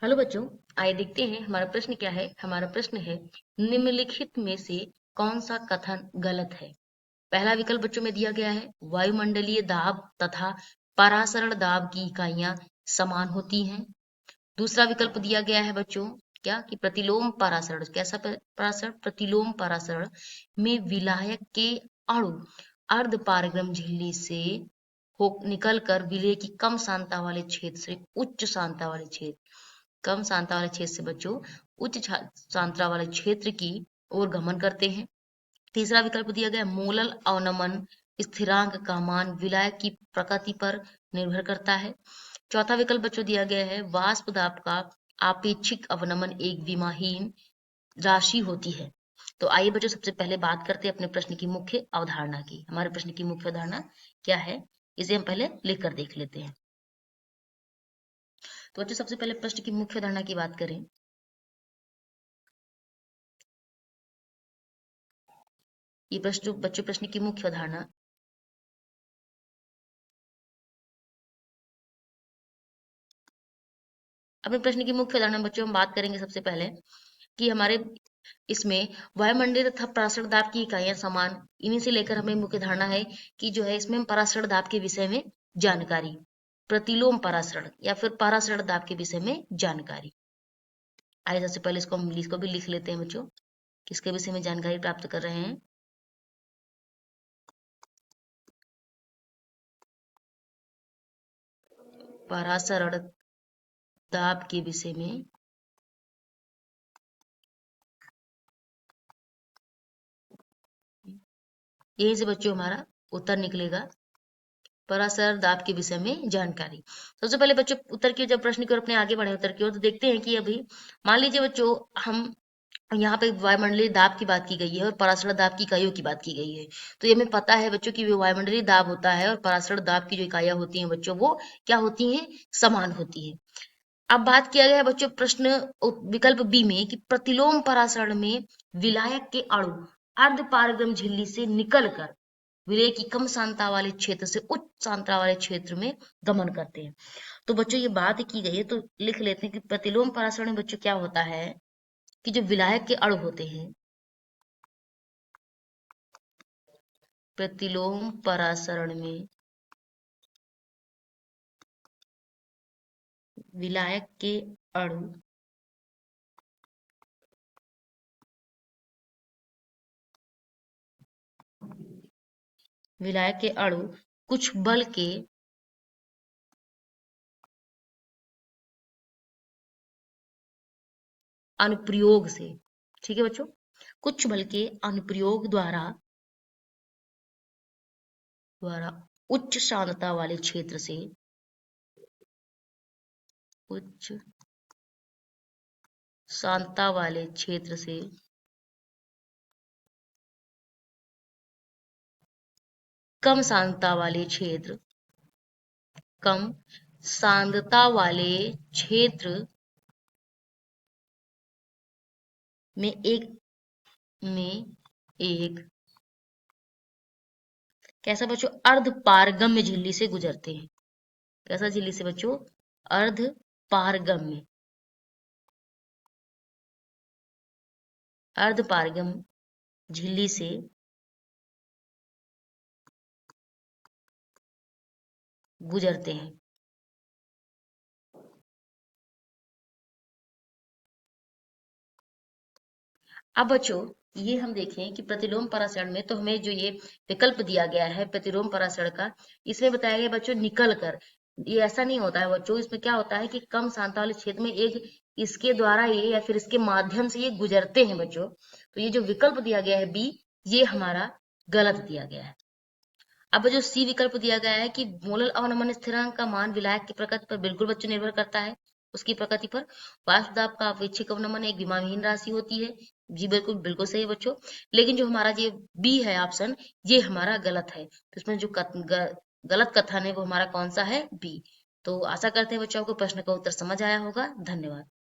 Hello बच्चों। आइए देखते हैं हमारा प्रश्न क्या है। हमारा प्रश्न है, निम्नलिखित में से कौन सा कथन गलत है। पहला विकल्प बच्चों में दिया गया है, वायुमंडलीय दाब तथा परासरण दाब की इकाइयां समान होती हैं। दूसरा विकल्प दिया गया है बच्चों, क्या कि प्रतिलोम परासरण, कैसा परासरण, प्रतिलोम परासरण में विलायक के अणु अर्ध पारगम झिल्ली से हो निकल कर विलेय की कम सांद्रता वाले क्षेत्र से उच्च सांद्रता वाले क्षेत्र, कम सांद्रता वाले क्षेत्र से बच्चों उच्च सांद्रता वाले क्षेत्र की ओर गमन करते हैं। तीसरा विकल्प दिया गया, मूलल अवनमन स्थिरांक का मान विलायक की प्रकृति पर निर्भर करता है। चौथा विकल्प बच्चों दिया गया है, वाष्प दाब का आपेक्षिक अवनमन एक विमाहीन राशि होती है। तो आइए बच्चों सबसे पहले बात करते हैं अपने प्रश्न की मुख्य अवधारणा की। हमारे प्रश्न की मुख्य अवधारणा क्या है, इसे हम पहले लिख कर देख लेते हैं। तो बच्चों सबसे पहले प्रश्न की मुख्य अवधारणा की बात करें, ये बच्चों प्रश्न की मुख्य अवधारणा, अपने प्रश्न की मुख्य अवधारणा बच्चों हम बात करेंगे सबसे पहले कि हमारे इसमें वायुमंडलीय तथा परासरण दाब की इकाइयां समान, इन्हीं से लेकर हमें मुख्य धारणा है कि जो है इसमें हम परासरण दाब के विषय में जानकारी, प्रतिलोम परासरण या फिर परासरण दाब के विषय में जानकारी। आइए सबसे पहले इसको भी लिख लेते हैं बच्चों, किसके विषय में जानकारी प्राप्त कर रहे हैं। परासरण दाब के विषय में यही से बच्चों हमारा उत्तर निकलेगा, परासरण दाब के विषय में जानकारी। सबसे पहले बच्चों उत्तर की जब प्रश्न की ओर अपने आगे बढ़े उत्तर की ओर, तो देखते हैं कि अभी मान लीजिए बच्चों हम यहाँ पे वायुमंडलीय दाब की बात की गई है और परासरण दाब की इकाइयों की बात की गई है। तो ये हमें पता है बच्चों की वायुमंडलीय दाब होता है और परासरण दाब की जो इकाइयां होती हैं बच्चों, वो क्या होती हैं, समान होती है। अब बात किया गया है बच्चों प्रश्न विकल्प बी में कि प्रतिलोम परासरण में विलायक के अणु अर्ध पारगम झिल्ली से निकलकर विलेय की कम सांद्रता वाले क्षेत्र से उच्च सांद्रता वाले क्षेत्र में गमन करते हैं। तो बच्चों ये बात की गई है, तो लिख लेते हैं कि प्रतिलोम परासरण में बच्चों क्या होता है कि जो विलायक के अणु होते हैं, प्रतिलोम परासरण में विलायक के अणु विलायक के अणु कुछ बल के अनुप्रयोग से, ठीक है बच्चों, कुछ बल के अनुप्रयोग द्वारा उच्च सांद्रता वाले क्षेत्र से उच्च सांद्रता वाले क्षेत्र से कम सांद्रता वाले क्षेत्र, कम सांद्रता वाले क्षेत्र में में एक कैसा बच्चों, अर्ध पारगम्य झिल्ली से गुजरते हैं। कैसा झिल्ली से बच्चों, अर्ध पारगम्य, अर्ध पारगम झिल्ली से गुजरते हैं। अब बच्चों ये हम देखें कि प्रतिलोम परासरण में, तो हमें जो ये विकल्प दिया गया है प्रतिलोम परासरण का, इसमें बताया गया बच्चों निकल कर, ये ऐसा नहीं होता है बच्चों, इसमें क्या होता है कि कम सांद्रता वाले क्षेत्र में एक इसके द्वारा ये या फिर इसके माध्यम से ये गुजरते हैं बच्चों। तो ये जो विकल्प दिया गया है बी, ये हमारा गलत दिया गया है। अब जो सी विकल्प दिया गया है कि मोलल अवनमन स्थिरांक का मान विलायक की प्रकृति पर बिल्कुल बच्चों निर्भर करता है, उसकी प्रकृति पर। वाष्प दाब का अपेक्षिक अवनमन एक विमाहीन राशि होती है, जी बिल्कुल बिल्कुल सही है बच्चों। लेकिन जो हमारा ये बी है ऑप्शन, ये हमारा गलत है। तो इसमें जो गलत कथन है वो हमारा कौन सा है, बी। तो आशा करते हैं बच्चों को प्रश्न का उत्तर समझ आया होगा। धन्यवाद।